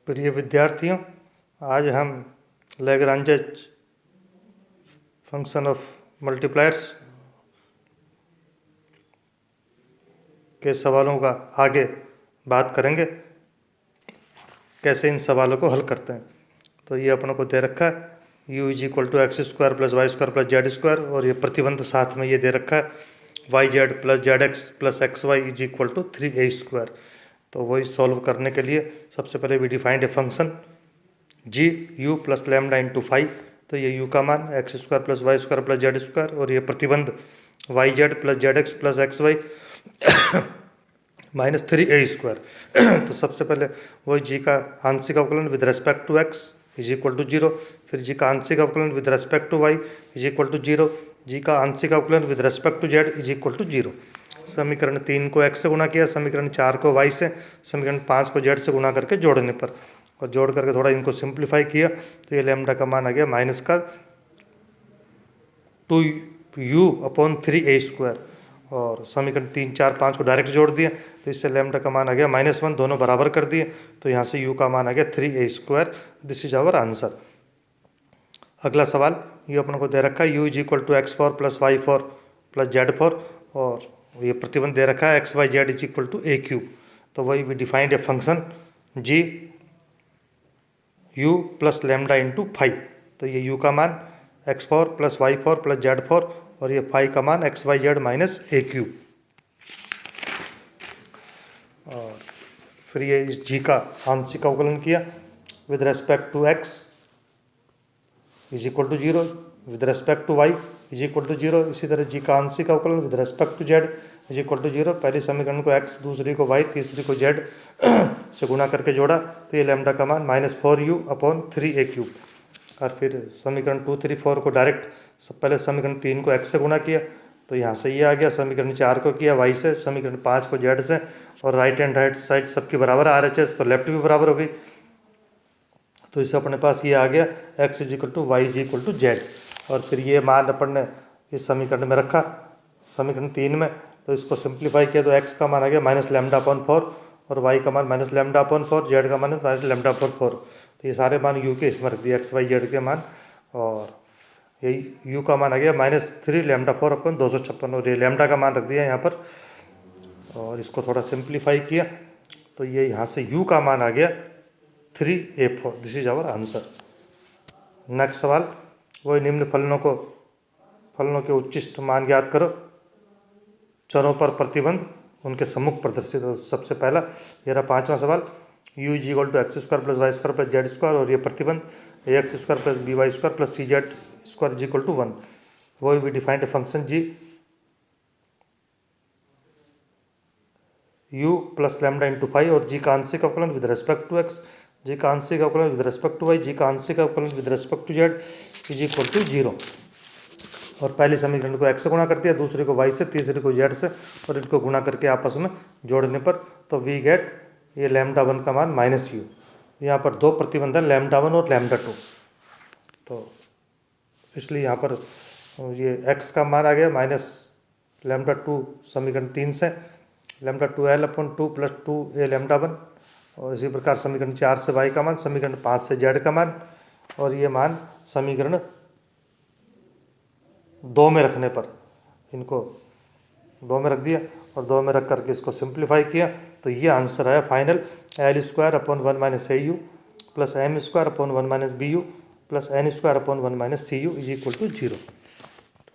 प्रिय विद्यार्थियों, आज हम लैग्रांज फंक्शन ऑफ मल्टीप्लायर्स के सवालों का आगे बात करेंगे, कैसे इन सवालों को हल करते हैं। तो ये अपनों को दे रखा है u is equal to x square plus Y square plus Z square, और ये प्रतिबंध साथ में ये दे रखा है y Z plus Z x plus x y is equal to 3a square. तो वही सॉल्व करने के लिए सबसे पहले we defined a function g u plus lambda into 5। तो ये यू का मान x square plus Y square plus Z square, और ये प्रतिबंध Y Z plus Z x plus x Y minus 3a square. तो सबसे पहले वही जी का आंशिक अवकलन with respect to X is equal to 0, फिर जी का आंशिक अवकलन with respect to Y is equal to 0, G का आंशिक अवकलन with respect to Z is equal to 0। समीकरण 3 को x से गुणा किया, समीकरण 4 को y से, समीकरण 5 को z से गुणा करके जोड़ने पर, और जोड़ करके थोड़ा इनको सिंप्लीफाई किया तो ये लैम्डा का मान आ गया माइनस का 2u/3a स्क्वायर। और समीकरण 3, 4, 5 को डायरेक्ट जोड़ दिया तो इससे लैम्डा का मान आ गया -1, दोनों बराबर कर दिए तो यहाँ से u का मान आ गया 3a square. This is our answer. अगला सवाल ये अपन को दे रखा है u is equal to x4 plus y4 plus z4, और ये प्रतिबंध दे रखा है x Y z is equal to a cube. तो वही we defined a function g u plus lambda into 5। तो ये u का मान x4 plus y4 plus z4, और ये 5 का मान X Y Z minus a क्यूब। और फिर ये इस g का आंशिक अवकलन किया with respect to x is equal to 0, with respect to y is equal to 0। इसी तरह जी का आंशिक अवकलन with respect to z is equal to 0। पहले समीकरण को x, दूसरी को y, तीसरी को z से गुणा करके जोड़ा तो ये लैम्डा का मान -4u/3a क्यूब। और फिर समीकरण 2, 3, 4 को डायरेक्ट पहले समीकरण 3 को x से गुणा किया तो यहाँ से ये आ गया, समीकरण 4 को किया y से, समीकरण 5 को z से, और राइट एंड राइट साइड सबकी बराबर RHS तो लेफ्ट भी बराबर हो गई। तो इससे अपने पास ये आ गया x is equal to Y is equal to z. और फिर ये मान अपन ने इस समीकरण में रखा समीकरण 3 में, तो इसको सिंप्लीफाई किया तो x का मान आ गया -λ/4, और y का मान -λ/4, z का मान -λ/4। तो ये सारे मान u के इसमें रख दिए x, y, z के मान, और यही u का मान आ गया -3λ/256, और ये लैम्डा का मान रख दिया यहाँ पर, और इसको थोड़ा सिंप्लीफाई किया तो ये यहाँ से u का मान आ गया 3a4। This is our answer. Next सवाल वही निम्न फलनों के उच्चिष्ट मान ज्ञात करो, चरों पर प्रतिबंध उनके सम्मुख प्रदर्शित। सबसे पहला ये रहा 5वां सवाल u is equal to x square plus Y square plus Z square, और ये प्रतिबंध X square plus B Y square plus C Z square is equal to 1। वही we defined a function G u plus lambda into 5, और G का आंशिक अवकलन with respect to X, G का आंशिक अवकलन with respect to Y, G का आंशिक अवकलन with respect to Z is equal to 0। और पहले समीकरण को x से गुणा कर दिया, दूसरे को y से, तीसरे को z से, और इनको गुणा करके आपस में जोड़ने पर तो वी गेट ये λ1 का मान -u। यहाँ पर दो प्रतिबंध है λ1 और λ2, तो इसलिए यहाँ पर ये x का मान आ गया -λ2 समीकरण 3 से, λ2l/2 प्लस 2a λ1, और इसी प्रकार समीकरण 4 से y का मान, समीकरण 5 से z का मान, और ये मान समीकरण 2 में रखने पर इनको 2 में रख दिया, और 2 में रख करके इसको सिंप्लीफाई किया तो ये आंसर आया final l² / -au plus m² / -bu plus n² / -cu is equal to 0।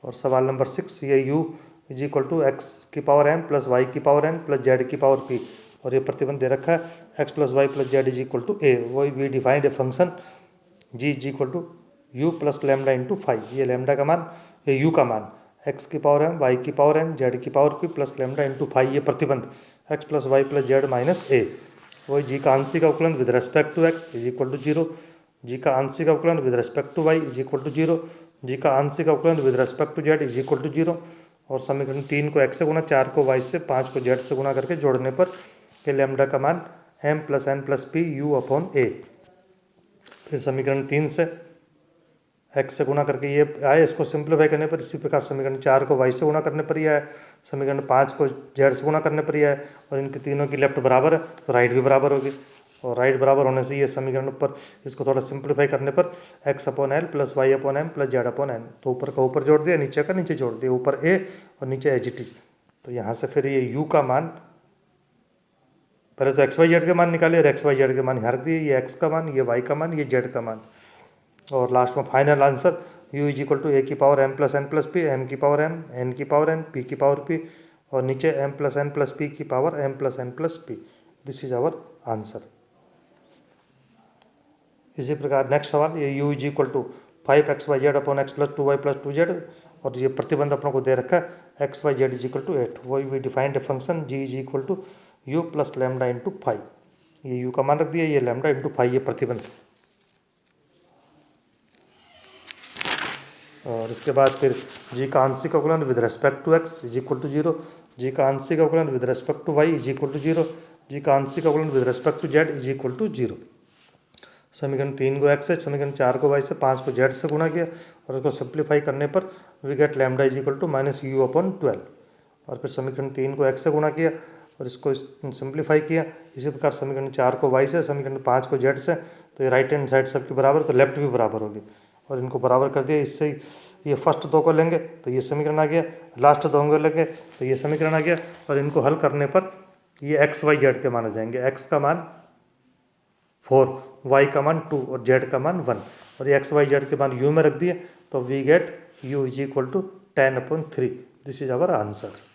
और सवाल नंबर 6 ये u is equal to x⁴m plus y⁴n plus z⁴p, और ये प्रतिबंध दे रखा है x plus Y plus z is equal to a। वही we defined a function g is equal to u plus lambda into 5। ये lambda का मान, ये u का मान x⁴m y⁴n z⁴p plus lambda into 5, ये प्रतिबंध x plus Y plus Z minus a। वही जी का आंशिक अवकलन with respect to x is equal to 0, G का आंशिक अवकलन with respect to y is equal to 0, G का आंशिक अवकलन with respect to z is equal to 0। और समीकरण 3 को x से गुणा, 4 को y से, 5 को z से गुणा करके जोड़ने पर ये लैम्डा का मान m plus n plus p u/a। फिर समीकरण 3 से x से गुणा करके ये आए, इसको सिंप्लीफाई करने पर इसी प्रकार समीकरण 4 को y से गुणा करने पर ही आया, समीकरण 5 को z से गुणा करने पर ही आया, और इनके तीनों की लेफ्ट बराबर है तो राइट भी बराबर होगी। और राइट बराबर होने से ये समीकरण ऊपर इसको थोड़ा सिंप्लीफाई करने पर x/l plus y/m plus z/n, तो ऊपर का ऊपर जोड़ दिया, नीचे का नीचे जोड़ दिया, ऊपर a और नीचे ht। तो यहाँ से फिर ये u का मान, पहले तो xyz के मान निकाले और xyz के मान यहाँ रख दिए, ये x का मान, ये y का मान, ये z का मान, और लास्ट में final answer u is equal to a की power m plus n plus p, m की पावर m, n की पावर n, p की पावर p, और नीचे m plus n plus p की power m plus n plus p। This is our answer. इसी प्रकार next सवाल, ये u is equal to 5xyz upon x plus 2y plus 2z, और ये प्रतिबंध अपनों को दे रखा है xyz इज इक्वल टू 8। वही we defined a function g is equal to u plus lambda into 5, ये u का मान रख दिया, ये लैम्डा इंटू 5 ये प्रतिबंध। और इसके बाद फिर g का आंशिक अवकलन with respect to x is equal to 0, g का आंशिक अवकलन with respect to y is equal to 0, g का आंशिक अवकलन with respect to z is equal to 0। समीकरण 3 को x से, समीकरण 4 को y से, 5 को z से गुणा किया और उसको सिंप्लीफाई करने पर we get lambda is equal to minus u upon 12। और फिर समीकरण 3 को x से गुणा किया और इसको सिंप्लीफाई किया। इसी प्रकार समीकरण 4 को y से, समीकरण 5 को z से, तो ये राइट हैंड साइड सबकी बराबर, तो लेफ्ट भी बराबर होगी, और इनको बराबर कर दिया। इससे ये फर्स्ट दो को लेंगे तो ये समीकरण आ गया, लास्ट दो को लेंगे तो ये समीकरण आ गया, और इनको हल करने पर ये x y z के मान आ जाएंगे। x का मान 4, y का मान 2 और z का मान 1, और ये x y z के मान u में रख दिए, तो we get u is equal to 10/3। This is our answer.